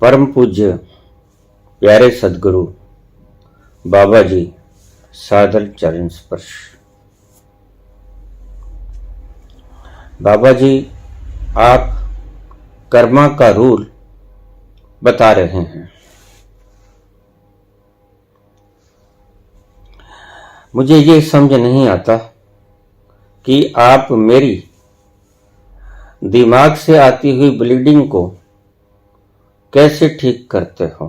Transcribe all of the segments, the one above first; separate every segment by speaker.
Speaker 1: परम पूज्य प्यारे सदगुरु बाबा जी सादर चरण स्पर्श। बाबा जी, आप कर्मा का रूल बता रहे हैं। मुझे ये समझ नहीं आता कि आप मेरी दिमाग से आती हुई ब्लीडिंग को कैसे ठीक करते हो।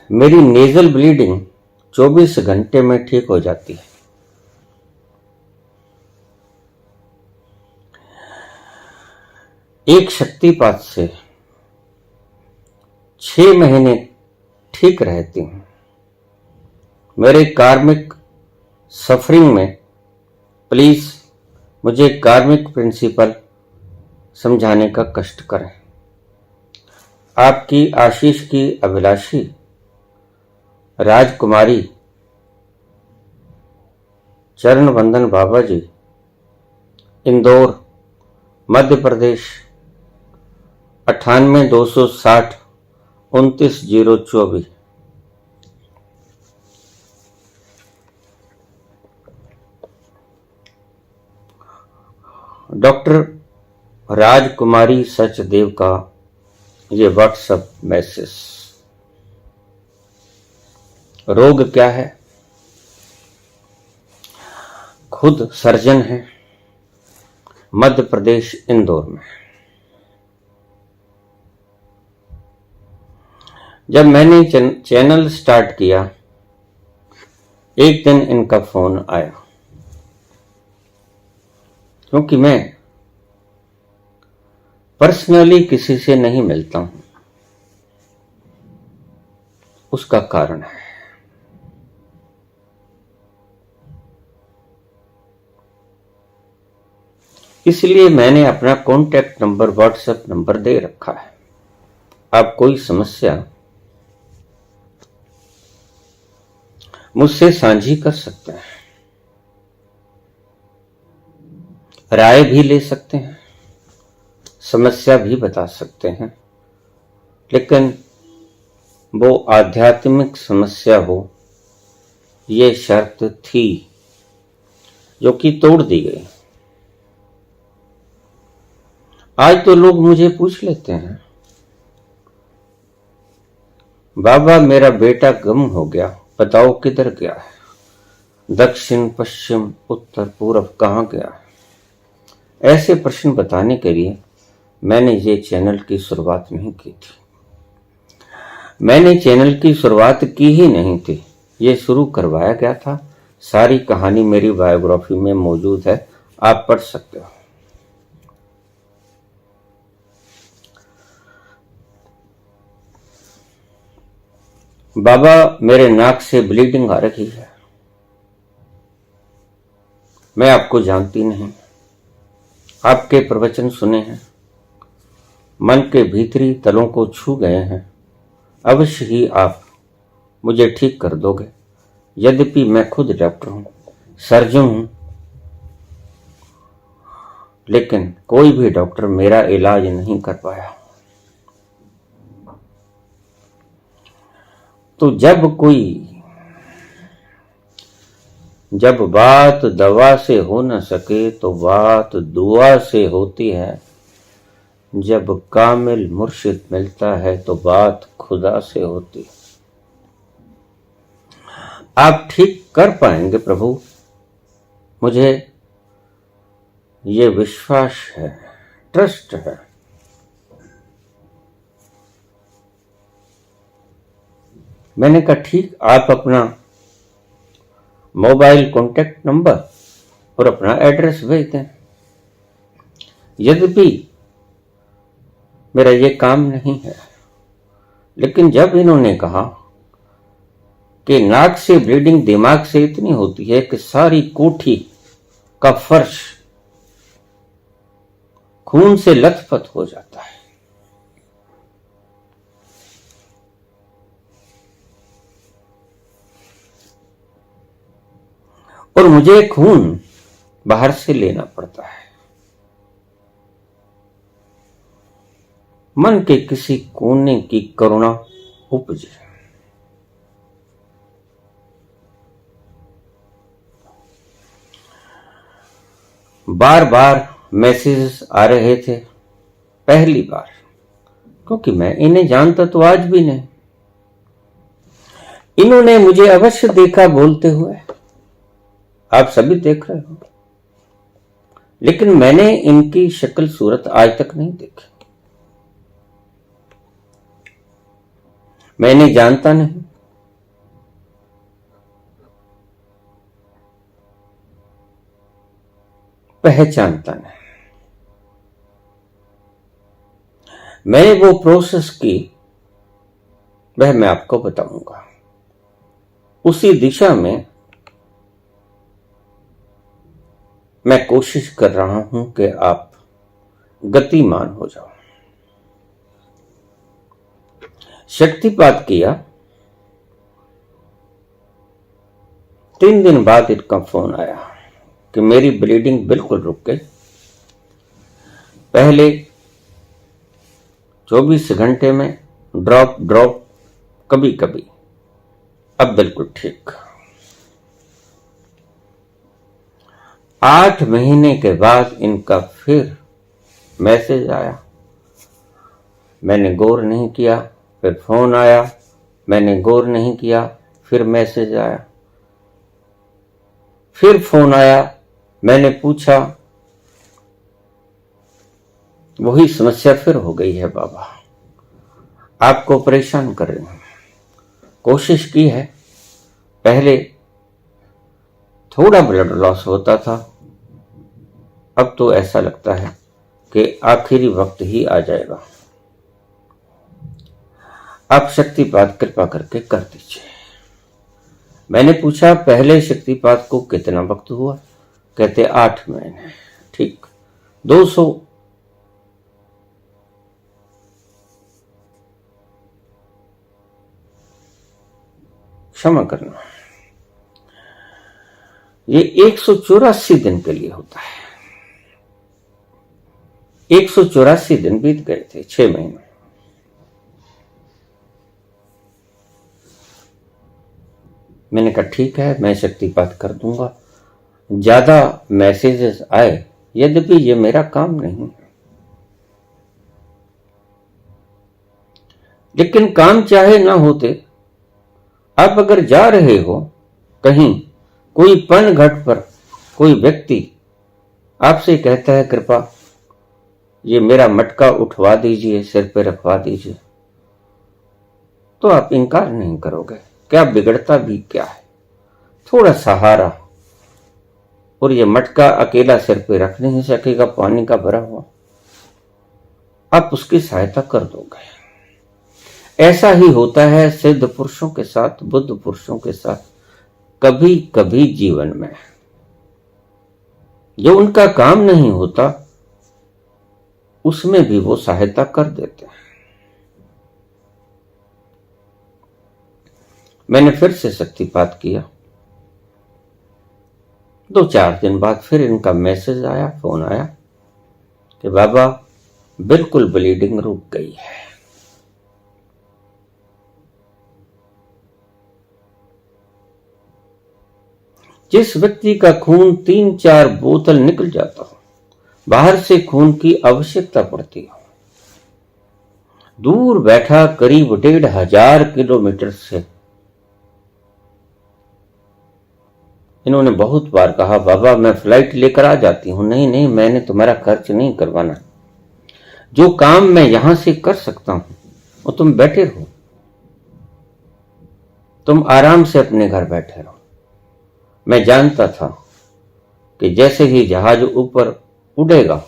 Speaker 1: मेरी नेजल ब्लीडिंग 24 घंटे में ठीक हो जाती है। एक शक्तिपात से 6 महीने ठीक रहती हूं। मेरे कार्मिक सफरिंग में प्लीज मुझे कार्मिक प्रिंसिपल समझाने का कष्ट करें। आपकी आशीष की अभिलाषी राजकुमारी चरण वंदन बाबा जी, इंदौर, मध्य प्रदेश 98-260 29-024। डॉक्टर राजकुमारी सचदेव का ये व्हाट्सएप मैसेज। रोग क्या है? खुद सर्जन है, मध्य प्रदेश इंदौर में। जब मैंने चैनल स्टार्ट किया, एक दिन इनका फोन आया, क्योंकि मैं पर्सनली किसी से नहीं मिलता हूं। उसका कारण है इसलिए मैंने अपना कॉन्टैक्ट नंबर व्हाट्सएप नंबर दे रखा है। आप कोई समस्या मुझसे साझी कर सकते हैं, राय भी ले सकते हैं, समस्या भी बता सकते हैं, लेकिन वो आध्यात्मिक समस्या हो, ये शर्त थी जो कि तोड़ दी गई। आज तो लोग मुझे पूछ लेते हैं, बाबा मेरा बेटा गुम हो गया, बताओ किधर गया है, दक्षिण पश्चिम उत्तर पूर्व कहां गया है। ऐसे प्रश्न बताने के लिए मैंने ये चैनल की शुरुआत नहीं की थी। मैंने चैनल की शुरुआत की ही नहीं थी, ये शुरू करवाया गया था। सारी कहानी मेरी बायोग्राफी में मौजूद है, आप पढ़ सकते हो। बाबा, मेरे नाक से ब्लीडिंग आ रही है। मैं आपको जानती नहीं, आपके प्रवचन सुने हैं, मन के भीतरी तलों को छू गए हैं। अवश्य ही आप मुझे ठीक कर दोगे। यद्यपि मैं खुद डॉक्टर हूं, सर्जन हूं, लेकिन कोई भी डॉक्टर मेरा इलाज नहीं कर पाया। तो जब बात दवा से हो न सके तो बात दुआ से होती है। जब कामिल मुर्शिद मिलता है तो बात खुदा से होती है। आप ठीक कर पाएंगे प्रभु, मुझे ये विश्वास है, ट्रस्ट है। मैंने कहा ठीक, आप अपना मोबाइल कॉन्टैक्ट नंबर और अपना एड्रेस भेज दें। यद्यपि मेरा ये काम नहीं है, लेकिन जब इन्होंने कहा कि नाक से ब्लीडिंग दिमाग से इतनी होती है कि सारी कोठी का फर्श खून से लथपथ हो जाता है, और मुझे खून बाहर से लेना पड़ता है, मन के किसी कोने की करुणा उपजे। बार बार मैसेजेस आ रहे थे, पहली बार, क्योंकि मैं इन्हें जानता तो आज भी नहीं। इन्होंने मुझे अवश्य देखा बोलते हुए, आप सभी देख रहे हो, लेकिन मैंने इनकी शक्ल सूरत आज तक नहीं देखी। मैं इन्हें जानता नहीं, पहचानता नहीं। मैंने वो प्रोसेस की, वह मैं आपको बताऊंगा। उसी दिशा में मैं कोशिश कर रहा हूं कि आप गतिमान हो जाओ। शक्तिपात किया, 3 दिन बाद इनका फोन आया कि मेरी ब्लीडिंग बिल्कुल रुक गई। पहले 24 घंटे में ड्रॉप कभी कभी, अब बिल्कुल ठीक। 8 महीने के बाद इनका फिर मैसेज आया, मैंने गौर नहीं किया। फिर फोन आया, मैंने गौर नहीं किया। फिर मैसेज आया, फिर फोन आया, मैंने पूछा। वही समस्या फिर हो गई है बाबा, आपको परेशान कर रही हूं। कोशिश की है, पहले थोड़ा ब्लड लॉस होता था, अब तो ऐसा लगता है कि आखिरी वक्त ही आ जाएगा। आप शक्तिपात कृपा करके कर दीजिए। मैंने पूछा पहले शक्तिपात को कितना वक्त हुआ? कहते 8 महीने। ठीक, 200 क्षमा करना, ये 184 दिन के लिए होता है। 184 दिन बीत गए थे, 6 महीने। मैंने कहा ठीक है, मैं शक्तिपात कर दूंगा। ज्यादा मैसेजेस आए, यद्यपि ये मेरा काम नहीं है, लेकिन काम चाहे ना होते, आप अगर जा रहे हो कहीं, कोई पन घट पर कोई व्यक्ति आपसे कहता है कृपा ये मेरा मटका उठवा दीजिए, सिर पे रखवा दीजिए, तो आप इनकार नहीं करोगे। क्या बिगड़ता भी क्या है? थोड़ा सहारा, और ये मटका अकेला सिर पे रख नहीं सकेगा, पानी का भरा हुआ, आप उसकी सहायता कर दोगे। ऐसा ही होता है सिद्ध पुरुषों के साथ, बुद्ध पुरुषों के साथ, कभी कभी जीवन में जो उनका काम नहीं होता उसमें भी वो सहायता कर देते हैं। मैंने फिर से शक्तिपात किया, 2-4 दिन बाद फिर इनका मैसेज आया, फोन आया कि बाबा बिल्कुल ब्लीडिंग रुक गई है। जिस व्यक्ति का खून 3-4 बोतल निकल जाता हो, बाहर से खून की आवश्यकता पड़ती हो, दूर बैठा करीब 1500 किलोमीटर से, इन्होंने बहुत बार कहा बाबा मैं फ्लाइट लेकर आ जाती हूं। नहीं नहीं, मैंने तुम्हारा खर्च नहीं करवाना, जो काम मैं यहां से कर सकता हूं वो तुम बैठे रहो, तुम आराम से अपने घर बैठे रहो। मैं जानता था कि जैसे ही जहाज ऊपर उड़ेगा,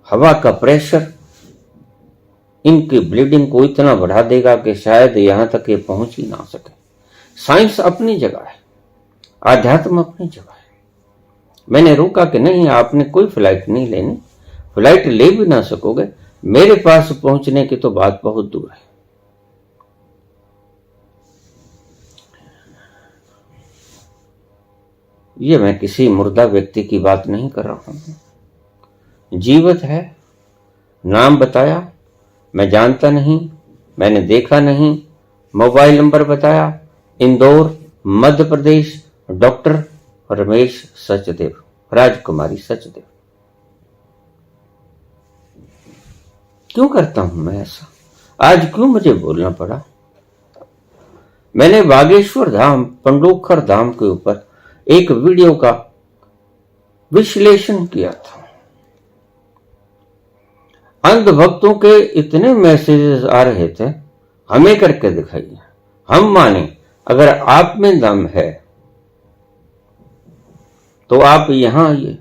Speaker 1: हवा का प्रेशर इनकी ब्लीडिंग को इतना बढ़ा देगा कि शायद यहां तक ये पहुंच ही ना सके। साइंस अपनी जगह है, आध्यात्म अपनी जगह है। मैंने रोका कि नहीं, आपने कोई फ्लाइट नहीं लेनी, फ्लाइट ले भी ना सकोगे, मेरे पास पहुंचने की तो बात बहुत दूर है। ये मैं किसी मुर्दा व्यक्ति की बात नहीं कर रहा हूं, जीवित है, नाम बताया, मैं जानता नहीं, मैंने देखा नहीं। मोबाइल नंबर बताया, इंदौर मध्य प्रदेश, डॉक्टर रमेश सचदेव, राजकुमारी सचदेव। क्यों करता हूं मैं ऐसा? आज क्यों मुझे बोलना पड़ा? मैंने बागेश्वर धाम, पंडोखर धाम के ऊपर एक वीडियो का विश्लेषण किया था। अंधभक्तों के इतने मैसेजेस आ रहे थे, हमें करके दिखाइए, हम माने। अगर आप में दम है तो आप यहां आइए।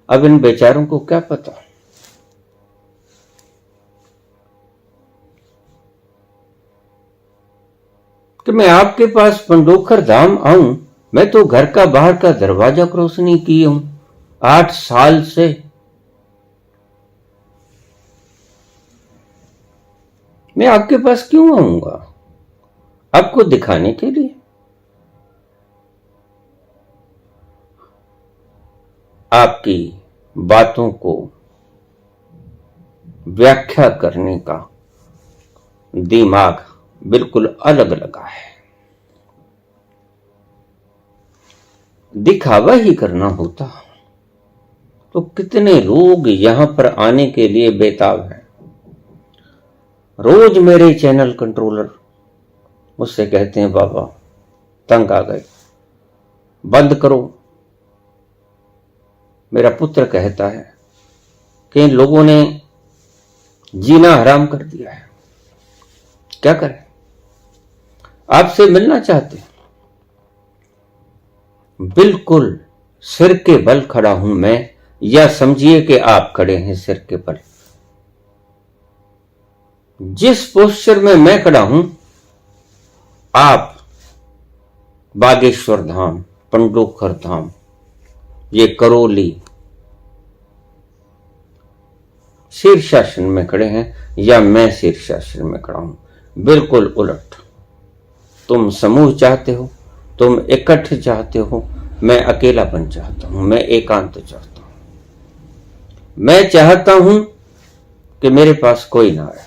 Speaker 1: अब इन बेचारों को क्या पता? कि मैं आपके पास पंडोखर धाम आऊं। मैं तो घर का बाहर का दरवाजा क्रॉस नहीं की हूं 8 साल से। मैं आपके पास क्यों आऊंगा? आपको दिखाने के लिए। आपकी बातों को व्याख्या करने का दिमाग बिल्कुल अलग लगा है। दिखावा ही करना होता तो कितने लोग यहां पर आने के लिए बेताब हैं। रोज मेरे चैनल कंट्रोलर मुझसे कहते हैं, बाबा तंग आ गए, बंद करो। मेरा पुत्र कहता है कि इन लोगों ने जीना हराम कर दिया है, क्या करें? आपसे मिलना चाहते हैं। बिल्कुल सिर के बल खड़ा हूं मैं, या समझिए कि आप खड़े हैं सिर के बल। जिस पोस्चर में मैं खड़ा हूं, आप बागेश्वर धाम, पंडोखर धाम, ये करौली शीर्षासन में खड़े हैं, या मैं शीर्षासन में खड़ा हूं। बिल्कुल उलट। तुम समूह चाहते हो, तुम इकट्ठ चाहते हो, मैं अकेलापन चाहता हूं, मैं एकांत चाहता हूं। मैं चाहता हूं कि मेरे पास कोई ना आए।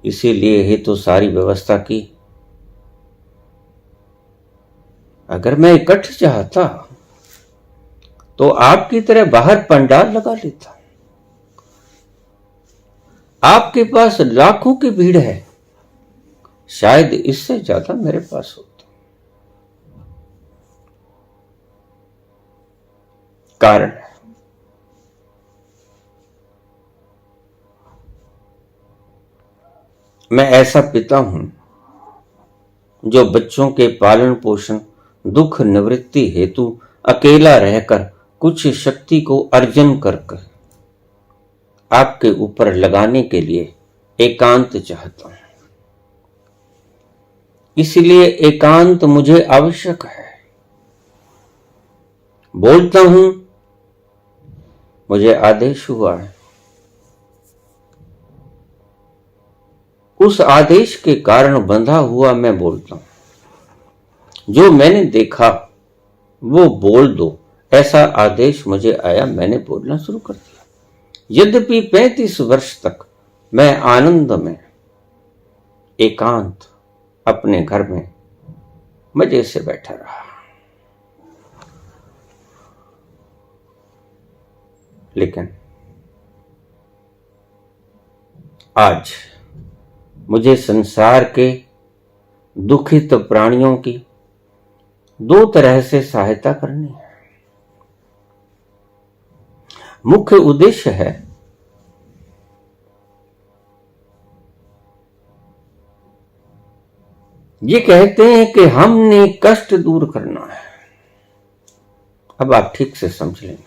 Speaker 1: इसीलिए ही तो सारी व्यवस्था की। अगर मैं इकट्ठ चाहता तो आपकी तरह बाहर पंडाल लगा लेता। आपके पास लाखों की भीड़ है, शायद इससे ज्यादा मेरे पास होता। कारण है, मैं ऐसा पिता हूं जो बच्चों के पालन पोषण, दुख निवृत्ति हेतु अकेला रहकर कुछ शक्ति को अर्जन कर आपके ऊपर लगाने के लिए एकांत चाहता हूं। इसलिए एकांत मुझे आवश्यक है। बोलता हूं, मुझे आदेश हुआ है। उस आदेश के कारण बंधा हुआ मैं बोलता हूं। जो मैंने देखा वो बोल दो, ऐसा आदेश मुझे आया, मैंने बोलना शुरू कर दिया। यद्यपि 35 वर्ष तक मैं आनंद में, एकांत अपने घर में मजे से बैठा रहा, लेकिन आज मुझे संसार के दुखित प्राणियों की 2 तरह से सहायता करनी है। मुख्य उद्देश्य है ये कहते हैं कि हमने कष्ट दूर करना है। अब आप ठीक से समझ लें।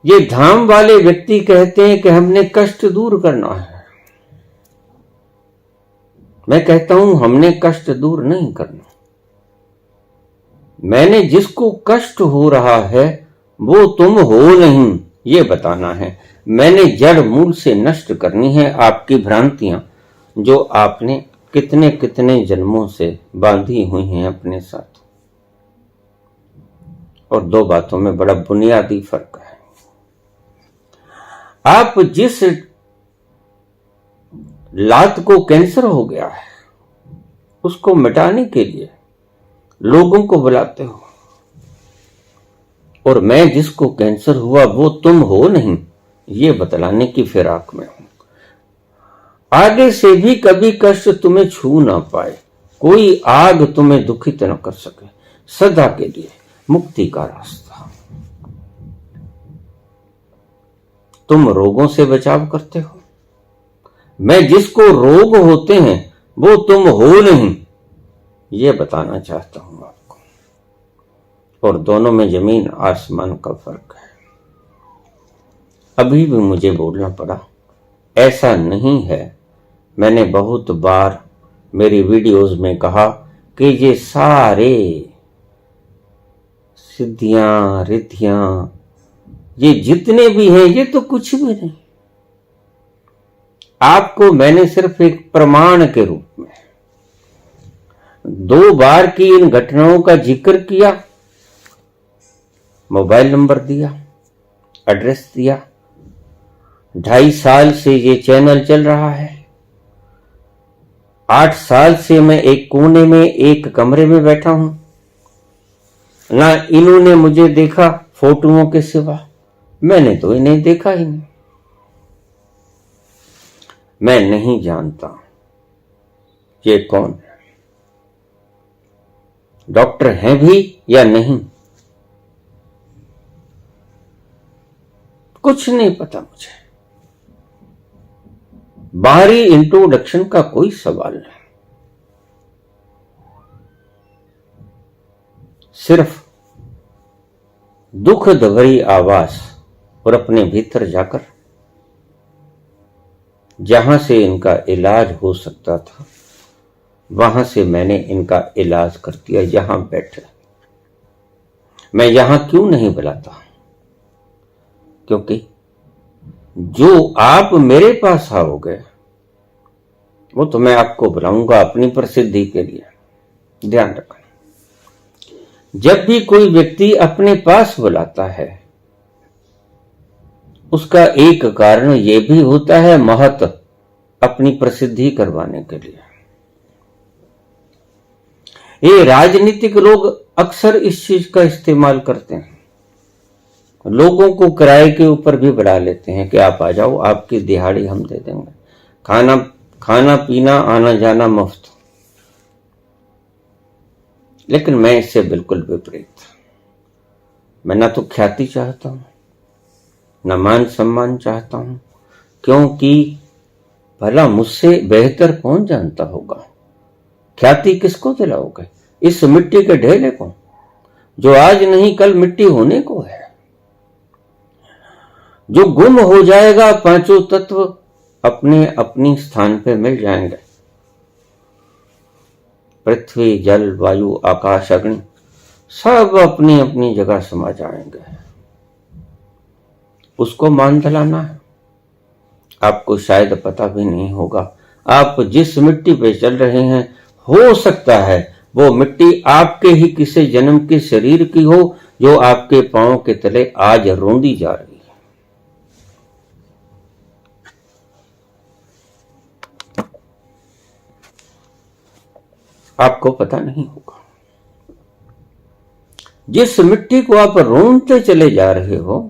Speaker 1: ये धाम वाले व्यक्ति कहते हैं कि हमने कष्ट दूर करना है। मैं कहता हूं हमने कष्ट दूर नहीं करना। मैंने जिसको कष्ट हो रहा है वो तुम हो नहीं, ये बताना है। मैंने जड़ मूल से नष्ट करनी है आपकी भ्रांतियां, जो आपने कितने कितने जन्मों से बांधी हुई हैं अपने साथ। और दो बातों में बड़ा बुनियादी फर्क है। आप जिस लात को कैंसर हो गया है उसको मिटाने के लिए लोगों को बुलाते हो, और मैं जिसको कैंसर हुआ वो तुम हो नहीं, ये बतलाने की फिराक में हूं। आगे से भी कभी कष्ट तुम्हें छू ना पाए, कोई आग तुम्हें दुखित न कर सके, सदा के लिए मुक्ति का रास्ता। तुम रोगों से बचाव करते हो, मैं जिसको रोग होते हैं वो तुम हो नहीं, ये बताना चाहता हूं आपको। और दोनों में जमीन आसमान का फर्क है। अभी भी मुझे बोलना पड़ा, ऐसा नहीं है। मैंने बहुत बार मेरी वीडियोस में कहा कि ये सारे सिद्धियां रिद्धियां ये जितने भी हैं ये तो कुछ भी नहीं। आपको मैंने सिर्फ एक प्रमाण के रूप में 2 बार की इन घटनाओं का जिक्र किया, मोबाइल नंबर दिया, एड्रेस दिया। 2.5 साल से ये चैनल चल रहा है। 8 साल से मैं एक कोने में एक कमरे में बैठा हूं, ना इन्होंने मुझे देखा फोटोओं के सिवा, मैंने तो इन्हें देखा ही नहीं। मैं नहीं जानता ये कौन है, डॉक्टर हैं भी या नहीं, कुछ नहीं पता मुझे। बाहरी इंट्रोडक्शन का कोई सवाल नहीं, सिर्फ दुखद भरी आवाज और अपने भीतर जाकर जहां से इनका इलाज हो सकता था वहां से मैंने इनका इलाज कर दिया। यहां बैठे मैं यहां क्यों नहीं बुलाता, क्योंकि जो आप मेरे पास आओगे वो तो मैं आपको बुलाऊंगा अपनी प्रसिद्धि के लिए। ध्यान रखना, जब भी कोई व्यक्ति अपने पास बुलाता है उसका एक कारण यह भी होता है महत्व अपनी प्रसिद्धि करवाने के लिए। ये राजनीतिक लोग अक्सर इस चीज का इस्तेमाल करते हैं, लोगों को किराए के ऊपर भी बुला लेते हैं कि आप आ जाओ, आपकी दिहाड़ी हम दे देंगे, खाना पीना आना जाना मुफ्त। लेकिन मैं इससे बिल्कुल विपरीत। मैं ना तो ख्याति चाहता हूं न मान सम्मान चाहता हूं, क्योंकि भला मुझसे बेहतर कौन जानता होगा। ख्याति किसको दिलाओगे, इस मिट्टी के ढेले को जो आज नहीं कल मिट्टी होने को है, जो गुम हो जाएगा। 5 तत्व अपने अपनी स्थान पे मिल जाएंगे, पृथ्वी जल वायु आकाश अग्नि सब अपनी अपनी जगह समा जाएंगे। उसको मान दिलाना है। आपको शायद पता भी नहीं होगा, आप जिस मिट्टी पे चल रहे हैं हो सकता है वो मिट्टी आपके ही किसी जन्म के शरीर की हो जो आपके पांव के तले आज रोंदी जा रही है। आपको पता नहीं होगा। जिस मिट्टी को आप रोंदते चले जा रहे हो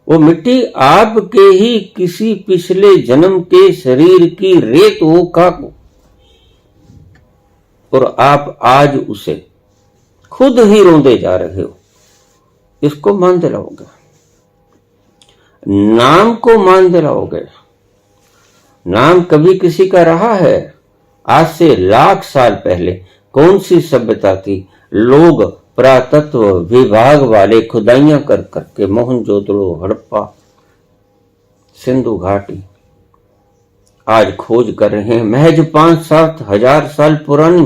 Speaker 1: वो मिट्टी आपके ही किसी पिछले जन्म के शरीर की रेत हो, खाक हो, और आप आज उसे खुद ही रोंदे जा रहे हो। इसको मान दिलाओगे, नाम को मान दिलाओगे। नाम कभी किसी का रहा है? आज से लाख साल पहले कौन सी सभ्यता थी? लोग पुरातत्व विभाग वाले खुदाइयां कर करके मोहनजोदड़ो, हड़प्पा, सिंधु घाटी आज खोज कर रहे हैं, महज 5-7 हजार साल पुरानी।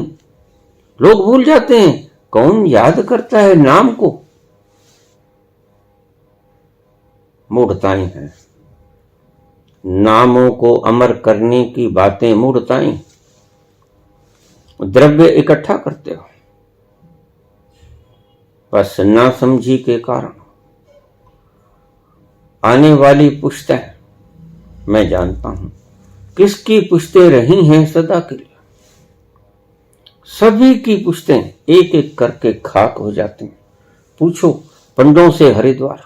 Speaker 1: लोग भूल जाते हैं, कौन याद करता है नाम को? मूढ़ताएं हैं। नामों को अमर करने की बातें मूढ़ताएं। द्रव्य इकट्ठा करते हो, बस नासमझी के कारण आने वाली पुश्तें मैं जानता हूं किसकी पुश्तें रही हैं सदा के लिए। सभी की पुश्तें एक एक करके खाक हो जाती हैं। पूछो पंडों से हरिद्वार,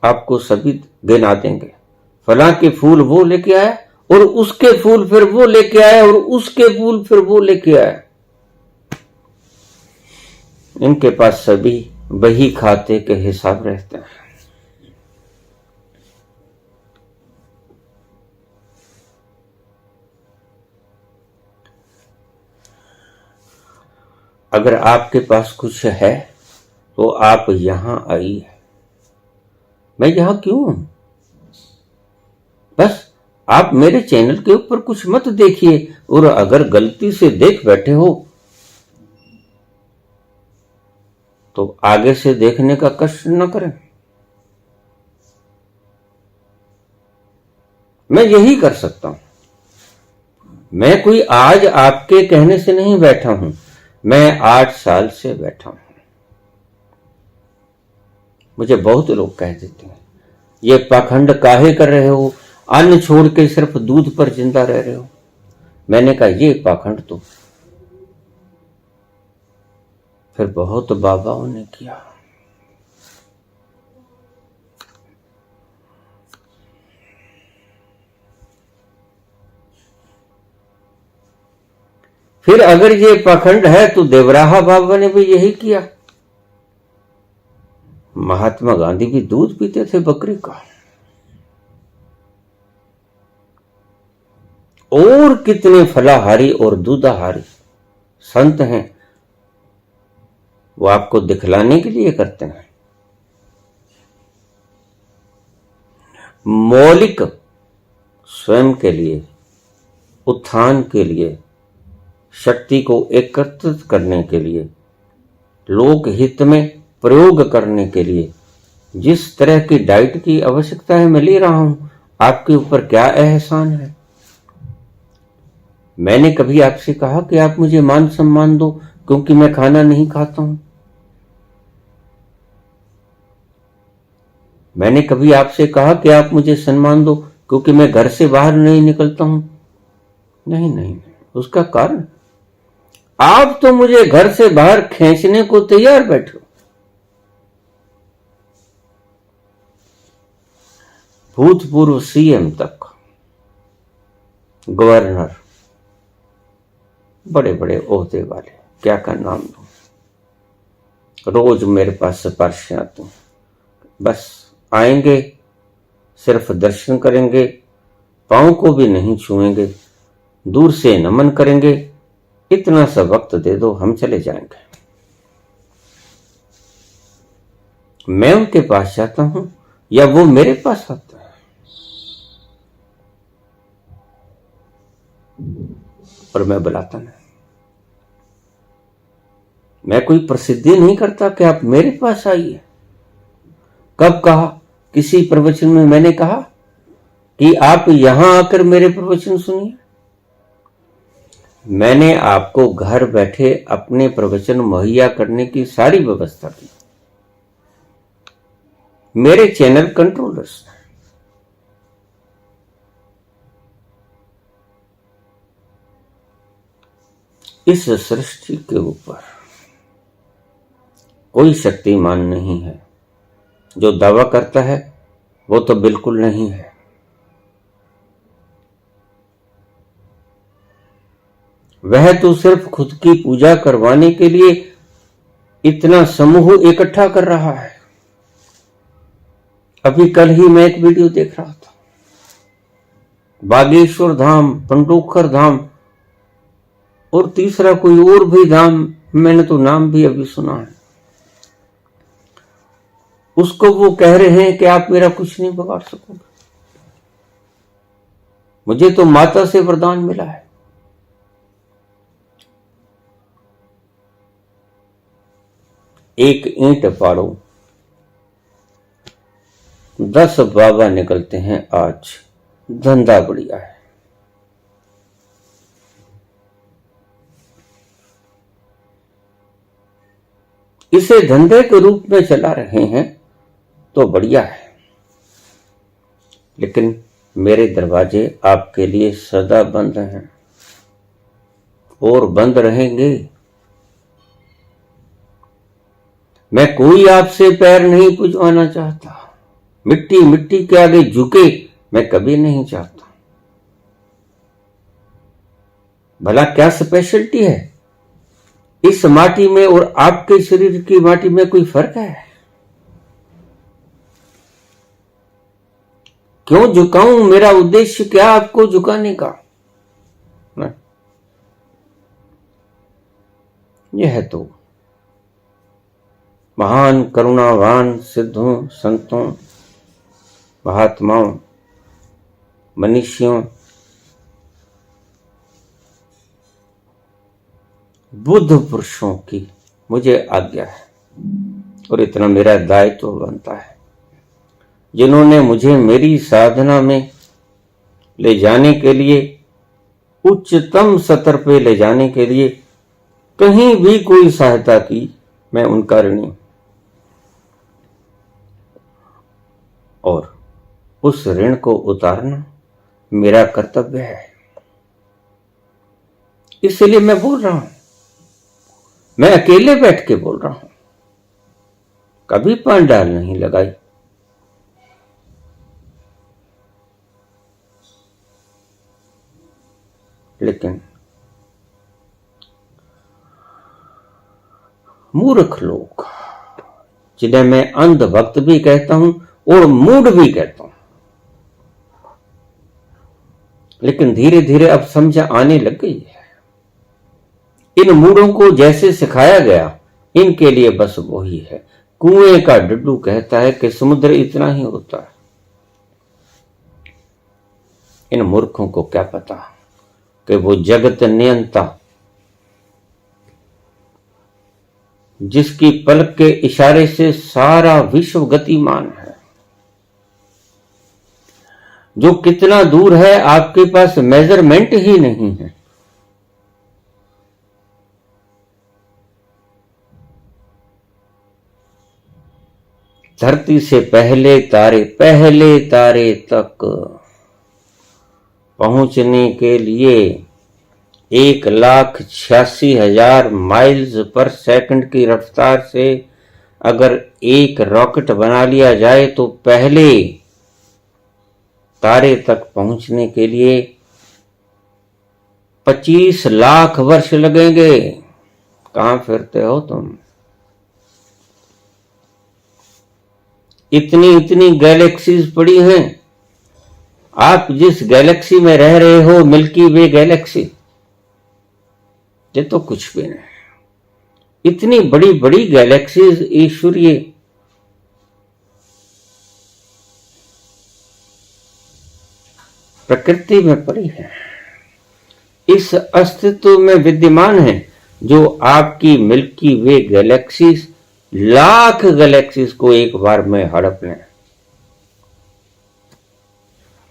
Speaker 1: आपको सभी गिना देंगे। फला के फूल वो लेके आया और उसके फूल फिर वो लेके आया और उसके फूल फिर वो लेके आया। इनके पास सभी बही खाते के हिसाब रहते हैं। अगर आपके पास कुछ है तो आप यहां आइए। मैं यहां क्यों हूं? बस आप मेरे चैनल के ऊपर कुछ मत देखिए, और अगर गलती से देख बैठे हो तो आगे से देखने का कष्ट न करें। मैं यही कर सकता हूं। मैं कोई आज आपके कहने से नहीं बैठा हूं, मैं 8 साल से बैठा हूं। मुझे बहुत लोग कह देते हैं, ये पाखंड काहे कर रहे हो, अन्न छोड़ के सिर्फ दूध पर जिंदा रह रहे हो। मैंने कहा ये पाखंड तो फिर बहुत बाबाओं ने किया। फिर अगर ये पाखंड है तो देवराहा बाबा ने भी यही किया। महात्मा गांधी भी दूध पीते थे बकरी का। और कितने फलाहारी और दूधाहारी संत हैं, वो आपको दिखलाने के लिए करते हैं। मौलिक स्वयं के लिए, उत्थान के लिए, शक्ति को एकत्रित करने के लिए, लोक हित में प्रयोग करने के लिए जिस तरह की डाइट की आवश्यकता है मैं ले रहा हूं। आपके ऊपर क्या एहसान है? मैंने कभी आपसे कहा कि आप मुझे मान सम्मान दो क्योंकि मैं खाना नहीं खाता हूं? मैंने कभी आपसे कहा कि आप मुझे सम्मान दो क्योंकि मैं घर से बाहर नहीं निकलता हूं? नहीं नहीं, उसका कारण आप तो मुझे घर से बाहर खींचने को तैयार बैठे हो। भूतपूर्व सीएम तक, गवर्नर, बड़े बड़े ओहदे वाले, क्या का नाम दो, रोज मेरे पास सिफारिश आते हैं। बस आएंगे, सिर्फ दर्शन करेंगे, पांव को भी नहीं छुएंगे, दूर से नमन करेंगे, इतना सा वक्त दे दो हम चले जाएंगे। मैं उनके पास जाता हूं या वो मेरे पास आते हैं? और मैं बुलाता नहीं। मैं कोई प्रसिद्धि नहीं करता कि आप मेरे पास आइए। कब कहा? किसी प्रवचन में मैंने कहा कि आप यहां आकर मेरे प्रवचन सुनिए? मैंने आपको घर बैठे अपने प्रवचन मुहैया करने की सारी व्यवस्था की। मेरे चैनल कंट्रोलर्स, इस सृष्टि के ऊपर कोई शक्तिमान नहीं है। जो दावा करता है वो तो बिल्कुल नहीं है। वह तो सिर्फ खुद की पूजा करवाने के लिए इतना समूह इकट्ठा कर रहा है। अभी कल ही मैं एक वीडियो देख रहा था, बागेश्वर धाम, पंडोखर धाम और तीसरा कोई और भी धाम, मैंने तो नाम भी अभी सुना है। उसको वो कह रहे हैं कि आप मेरा कुछ नहीं बिगाड़ सकोगे। मुझे तो माता से वरदान मिला है। एक ईंट पाड़ो 10 बाबा निकलते हैं आज, धंधा बढ़िया है। इसे धंधे के रूप में चला रहे हैं तो बढ़िया है, लेकिन मेरे दरवाजे आपके लिए सदा बंद हैं और बंद रहेंगे। मैं कोई आपसे पैर नहीं पुजवाना चाहता, मिट्टी मिट्टी के आगे झुके मैं कभी नहीं चाहता। भला क्या स्पेशलिटी है इस माटी में और आपके शरीर की माटी में? कोई फर्क है? क्यों झुकाऊं? मेरा उद्देश्य क्या आपको झुकाने का? नहीं। यह तो महान करुणावान सिद्धों, संतों, महात्माओं, मनीषियों, बुद्ध पुरुषों की मुझे आज्ञा है और इतना मेरा दायित्व बनता है, जिन्होंने मुझे मेरी साधना में ले जाने के लिए, उच्चतम स्तर पे ले जाने के लिए कहीं भी कोई सहायता की, मैं उनका ऋणी और उस ऋण को उतारना मेरा कर्तव्य है। इसलिए मैं बोल रहा हूं, मैं अकेले बैठ के बोल रहा हूं, कभी पंडाल नहीं लगाई। लेकिन मूर्ख लोग, जिन्हें मैं अंधभक्त भी कहता हूं और मूढ़ भी कहता हूं, लेकिन धीरे धीरे अब समझ आने लग गई है। इन मूढ़ों को जैसे सिखाया गया, इनके लिए बस वही है। कुएं का डड्डू कहता है कि समुद्र इतना ही होता है। इन मूर्खों को क्या पता कि वो जगत नियंता, जिसकी पलक के इशारे से सारा विश्व गतिमान है, जो कितना दूर है आपके पास मेजरमेंट ही नहीं है। धरती से पहले तारे तक पहुंचने के लिए 1,86,000 माइल्स पर सेकंड की रफ्तार से अगर एक रॉकेट बना लिया जाए तो पहले तारे तक पहुंचने के लिए 25 लाख वर्ष लगेंगे। कहां फिरते हो तुम? इतनी गैलेक्सीज पड़ी हैं। आप जिस गैलेक्सी में रह रहे हो, मिल्की वे गैलेक्सी, ये तो कुछ भी नहीं। इतनी बड़ी बड़ी गैलेक्सीज ईश्वरीय प्रकृति में पड़ी है, इस अस्तित्व में विद्यमान है, जो आपकी मिल्की वे गैलेक्सीज, लाख गैलेक्सीज को एक बार में हड़प लें,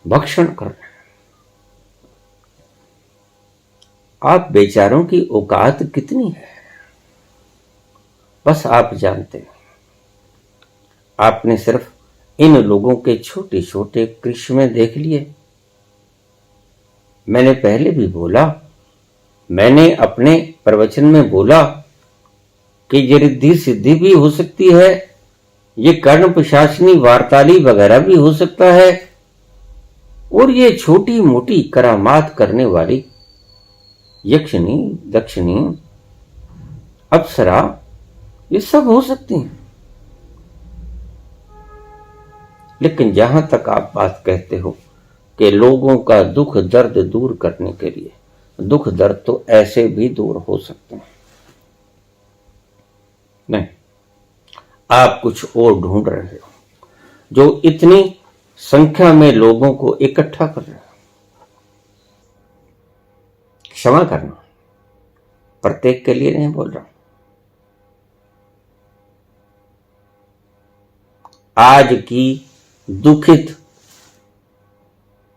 Speaker 1: भक्षण कर लें। आप बेचारों की औकात कितनी है, बस आप जानते हैं। आपने सिर्फ इन लोगों के छोटे छोटे कृष्ण देख लिए। मैंने पहले भी बोला, मैंने अपने प्रवचन में बोला कि ये रिद्धि सिद्धि भी हो सकती है, ये कर्ण प्रशासनी वार्ताली वगैरह भी हो सकता है, और ये छोटी मोटी करामात करने वाली यक्षिणी, दक्षिणी, अप्सरा, ये सब हो सकती हैं। लेकिन जहां तक आप बात कहते हो कि लोगों का दुख दर्द दूर करने के लिए, दुख दर्द तो ऐसे भी दूर हो सकते हैं। नहीं, आप कुछ और ढूंढ रहे हो, जो इतनी संख्या में लोगों को इकट्ठा कर रहे हो। क्षमा करना, प्रत्येक के लिए नहीं बोल रहा, आज की दुखित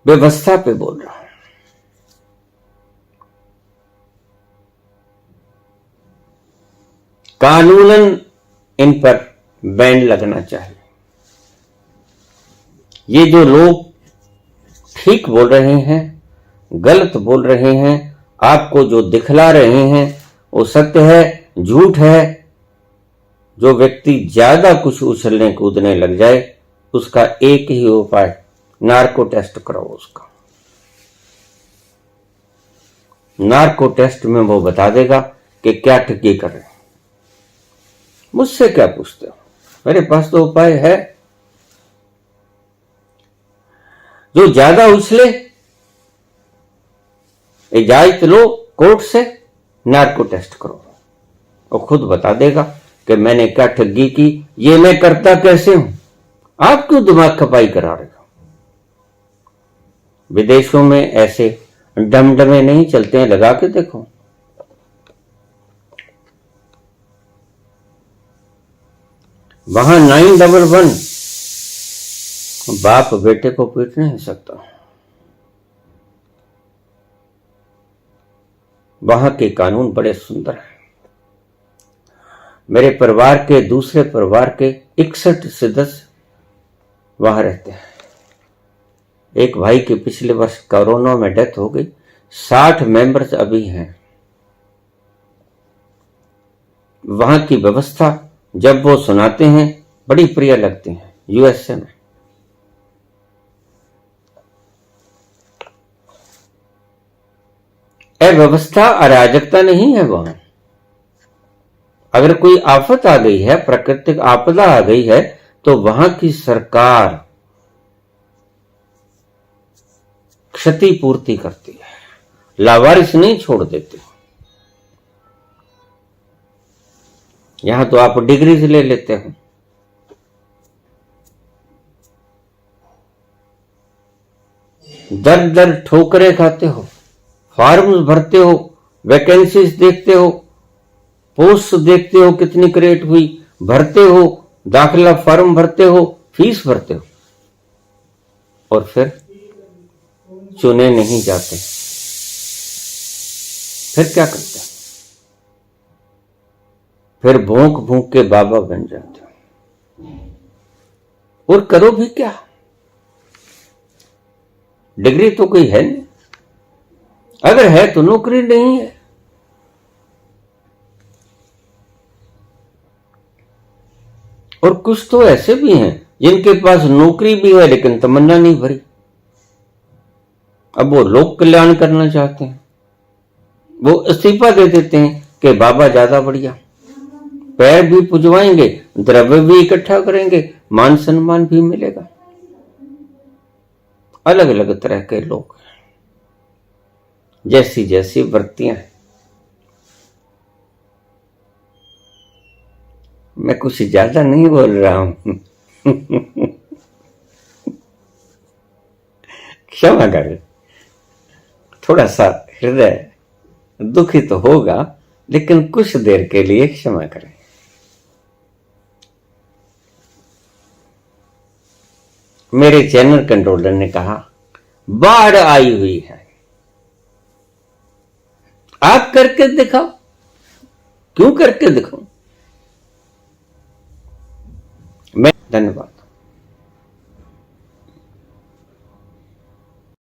Speaker 1: व्यवस्था पे बोल रहा हूं। कानूनन इन पर बैन लगना चाहिए। ये जो लोग ठीक बोल रहे हैं, गलत बोल रहे हैं, आपको जो दिखला रहे हैं वो सत्य है, झूठ है। जो व्यक्ति ज्यादा कुछ उछलने कूदने लग जाए उसका एक ही उपाय, नार्को टेस्ट कराओ उसका। नार्को टेस्ट में वो बता देगा कि क्या ठगी कर रहे हैं। मुझसे क्या पूछते हो, मेरे पास तो उपाय है। जो ज्यादा उछले इजाजत लो कोर्ट से, नार्को टेस्ट करो, वो खुद बता देगा कि मैंने क्या ठगी की, ये मैं करता कैसे हूं। आप क्यों दिमाग खपाई करा रहे हो। विदेशों में ऐसे डमडमे नहीं चलते हैं, लगा के देखो। वहां 911 बाप बेटे को पीट नहीं सकता। वहां के कानून बड़े सुंदर हैं। मेरे परिवार के दूसरे परिवार के 61 सदस्य वहां रहते हैं। एक भाई की पिछले वर्ष कोरोना में डेथ हो गई। 60 मेंबर्स अभी हैं। वहां की व्यवस्था जब वो सुनाते हैं बड़ी प्रिय लगती है। यूएसए में अव्यवस्था अराजकता नहीं है। वहां अगर कोई आफत आ गई है, प्राकृतिक आपदा आ गई है, तो वहां की सरकार क्षतिपूर्ति करती है, लावारिस नहीं छोड़ देती। यहां तो आप डिग्रीज ले लेते हो। दर दर ठोकरें खाते हो, फॉर्म्स भरते हो, वैकेंसीज देखते हो, पोस्ट देखते हो कितनी क्रिएट हुई, भरते हो, दाखिला फॉर्म भरते हो, फीस भरते हो, और फिर चुने नहीं जाते। फिर क्या करते हैं? फिर भूख भूख के बाबा बन जाते हो। और करो भी क्या, डिग्री तो कोई है नहीं, अगर है तो नौकरी नहीं है। और कुछ तो ऐसे भी हैं जिनके पास नौकरी भी है लेकिन तमन्ना नहीं भरी। अब वो लोक कल्याण करना चाहते हैं, वो इस्तीफा दे देते हैं कि बाबा ज्यादा बढ़िया, पैर भी पुजवाएंगे, द्रव्य भी इकट्ठा करेंगे, मान सम्मान भी मिलेगा। अलग अलग तरह के लोग, जैसी जैसी वृत्तियां हैं। मैं कुछ ज्यादा नहीं बोल रहा हूं। क्षमा करें, थोड़ा सा हृदय दुखी तो होगा, लेकिन कुछ देर के लिए क्षमा करें। मेरे चैनल कंट्रोलर ने कहा बाढ़ आई हुई है, आप करके दिखाओ। क्यों करके दिखाऊं मैं? धन्यवाद।